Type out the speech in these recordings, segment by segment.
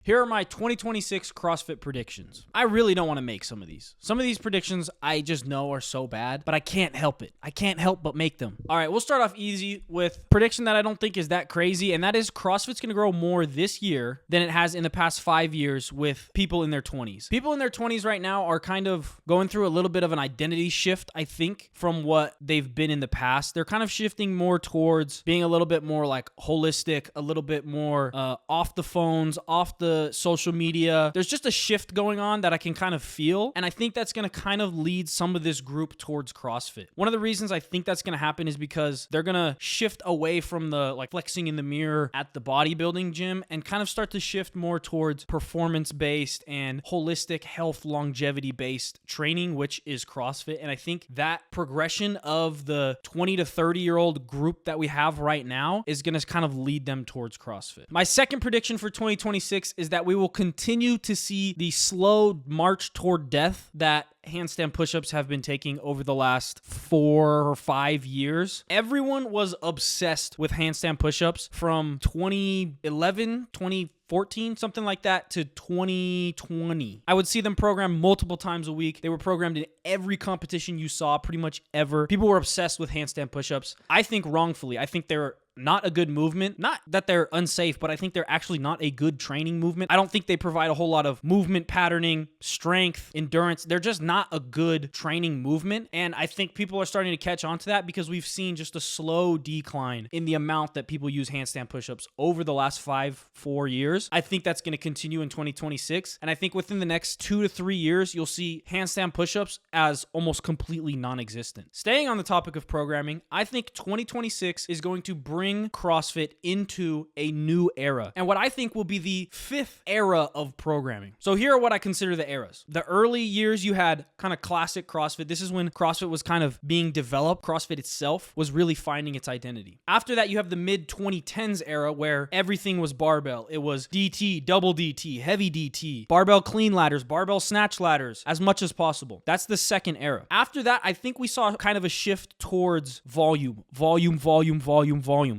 Here are my 2026 CrossFit predictions. I really don't want to make some of these. Some of these predictions I just know are so bad, but I can't help it. I can't help but make them. All right, we'll start off easy with prediction that I don't think is that crazy, and that is CrossFit's going to grow more this year than it has in the past 5 years with people in their 20s. People in their 20s right now are kind of going through a little bit of an identity shift, I think, from what they've been in the past. They're kind of shifting more towards being a little bit more like holistic, a little bit more off the phones, off the social media. There's just a shift going on that I can kind of feel, and I think that's going to kind of lead some of this group towards CrossFit. One of the reasons I think that's going to happen is because they're going to shift away from the like flexing in the mirror at the bodybuilding gym and kind of start to shift more towards performance-based and holistic health longevity-based training, which is CrossFit. And I think that progression of the 20 to 30-year-old group that we have right now is going to kind of lead them towards CrossFit. My second prediction for 2026 is that we will continue to see the slow march toward death that handstand push-ups have been taking over the last 4 or 5 years. Everyone was obsessed with handstand push-ups from 2011, 2014, something like that, to 2020. I would see them programmed multiple times a week. They were programmed in every competition you saw pretty much ever. People were obsessed with handstand push-ups. I think wrongfully. I think they're not a good movement. Not that they're unsafe, but I think they're actually not a good training movement. I don't think they provide a whole lot of movement patterning, strength, endurance. They're just not a good training movement. And I think people are starting to catch on to that because we've seen just a slow decline in the amount that people use handstand push-ups over the last 4 years. I think that's going to continue in 2026. And I think within the next 2 to 3 years, you'll see handstand push-ups as almost completely non-existent. Staying on the topic of programming, I think 2026 is going to bring CrossFit into a new era, and what I think will be the 5th era of programming. So here are what I consider the eras. The early years, you had kind of classic CrossFit. This is when CrossFit was kind of being developed. CrossFit itself was really finding its identity. After that, you have the mid-2010s era where everything was barbell. It was DT, double DT, heavy DT, barbell clean ladders, barbell snatch ladders, as much as possible. That's the second era. After that, I think we saw kind of a shift towards volume.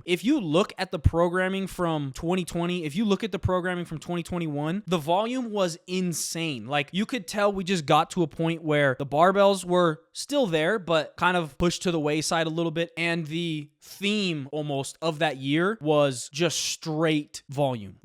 If you look at the programming from 2020, if you look at the programming from 2021, the volume was insane. Like, you could tell we just got to a point where the barbells were still there, but kind of pushed to the wayside a little bit. And the theme almost of that year was just straight volume.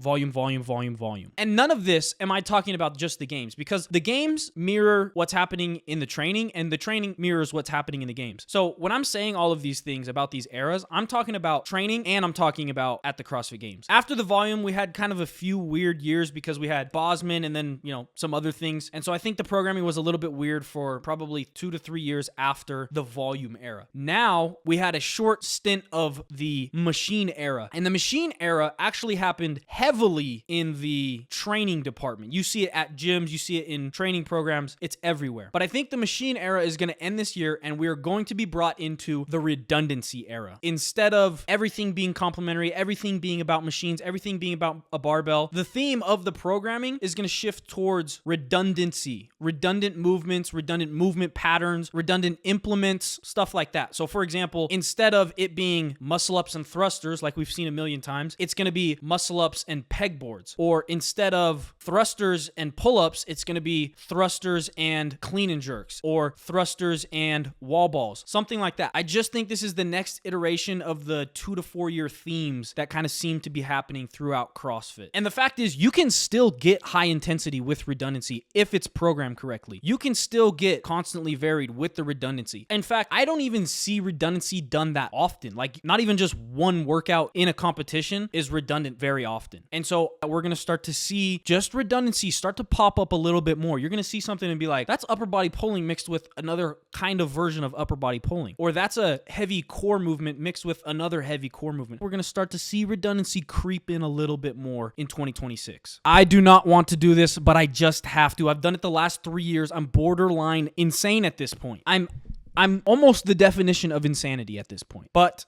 And none of this am I talking about just the games, because the games mirror what's happening in the training and the training mirrors what's happening in the games. So when I'm saying all of these things about these eras, I'm talking about training and I'm talking about at the CrossFit Games. After the volume, we had kind of a few weird years because we had Bosman and then, some other things. And so I think the programming was a little bit weird for probably 2 to 3 years after the volume era. Now we had a short stint of the machine era, and the machine era actually happened heavily in the training department. You see it at gyms, you see it in training programs, it's everywhere. But I think the machine era is going to end this year, and we are going to be brought into the redundancy era. Instead of everything being complementary, everything being about machines, everything being about a barbell, the theme of the programming is going to shift towards redundancy, redundant movements, redundant movement patterns, redundant implements, stuff like that. So for example, instead of it being muscle ups and thrusters like we've seen a million times, it's going to be muscle ups and pegboards. Or instead of thrusters and pull-ups, it's going to be thrusters and clean and jerks, or thrusters and wall balls, something like that. I just think this is the next iteration of the 2 to 4 year themes that kind of seem to be happening throughout CrossFit. And the fact is, you can still get high intensity with redundancy if it's programmed correctly. You can still get constantly varied with the redundancy. In fact, I don't even see redundancy done that often. Like, not even just one workout in a competition is redundant very often. And so we're going to start to see just redundancy start to pop up a little bit more. You're going to see something and be like, that's upper body pulling mixed with another kind of version of upper body pulling. Or that's a heavy core movement mixed with another heavy core movement. We're going to start to see redundancy creep in a little bit more in 2026. I do not want to do this, but I just have to. I've done it the last 3 years. I'm borderline insane at this point. I'm almost the definition of insanity at this point. But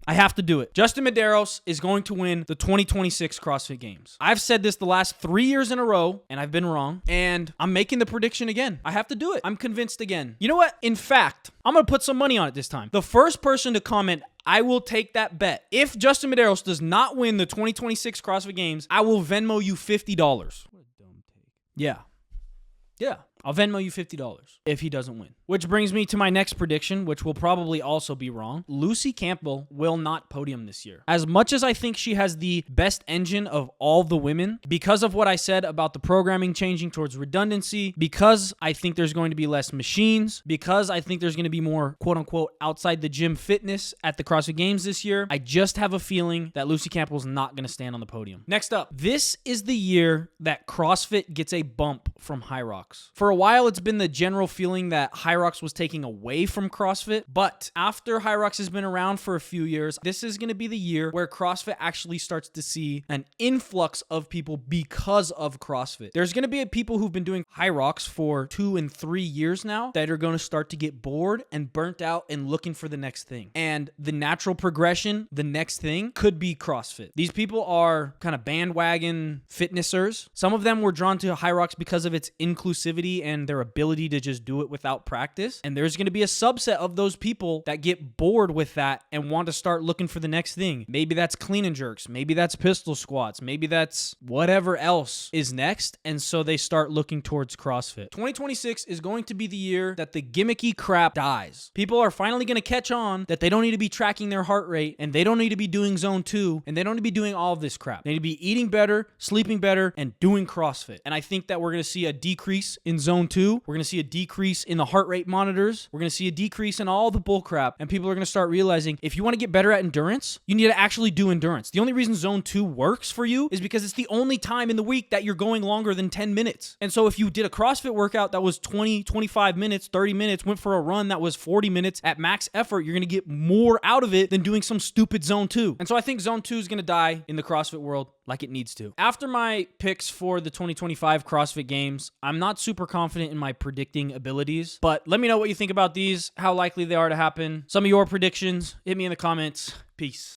I have to do it. Justin Medeiros is going to win the 2026 CrossFit Games. I've said this the last 3 years in a row, and I've been wrong, and I'm making the prediction again. I have to do it. I'm convinced again. You know what? In fact, I'm going to put some money on it this time. The first person to comment, I will take that bet. If Justin Medeiros does not win the 2026 CrossFit Games, I will Venmo you $50. What a dumb take. Yeah. I'll Venmo you $50 if he doesn't win. Which brings me to my next prediction, which will probably also be wrong. Lucy Campbell will not podium this year. As much as I think she has the best engine of all the women, because of what I said about the programming changing towards redundancy, because I think there's going to be less machines, because I think there's going to be more quote-unquote outside the gym fitness at the CrossFit Games this year, I just have a feeling that Lucy Campbell's not going to stand on the podium. Next up, this is the year that CrossFit gets a bump from Hyrox. For a while, it's been the general feeling that Hyrox was taking away from CrossFit, but after Hyrox has been around for a few years, this is going to be the year where CrossFit actually starts to see an influx of people because of CrossFit. There's going to be people who've been doing Hyrox for 2 and 3 years now that are going to start to get bored and burnt out and looking for the next thing. And the natural progression, the next thing, could be CrossFit. These people are kind of bandwagon fitnessers. Some of them were drawn to Hyrox because of its inclusivity and their ability to just do it without practice. And there's going to be a subset of those people that get bored with that and want to start looking for the next thing. Maybe that's clean and jerks. Maybe that's pistol squats. Maybe that's whatever else is next. And so they start looking towards CrossFit. 2026 is going to be the year that the gimmicky crap dies. People are finally going to catch on that they don't need to be tracking their heart rate, and they don't need to be doing zone 2, and they don't need to be doing all of this crap. They need to be eating better, sleeping better, and doing CrossFit. And I think that we're going to see a decrease in zone 2. We're going to see a decrease in the heart rate monitors. We're going to see a decrease in all the bull crap. And people are going to start realizing if you want to get better at endurance, you need to actually do endurance. The only reason zone 2 works for you is because it's the only time in the week that you're going longer than 10 minutes. And so if you did a CrossFit workout that was 20, 25 minutes, 30 minutes, went for a run that was 40 minutes at max effort, you're going to get more out of it than doing some stupid zone 2. And so I think zone 2 is going to die in the CrossFit world like it needs to. After my picks for the 2025 CrossFit Games, I'm not super confident in my predicting abilities, but let me know what you think about these, how likely they are to happen. Some of your predictions, hit me in the comments. Peace.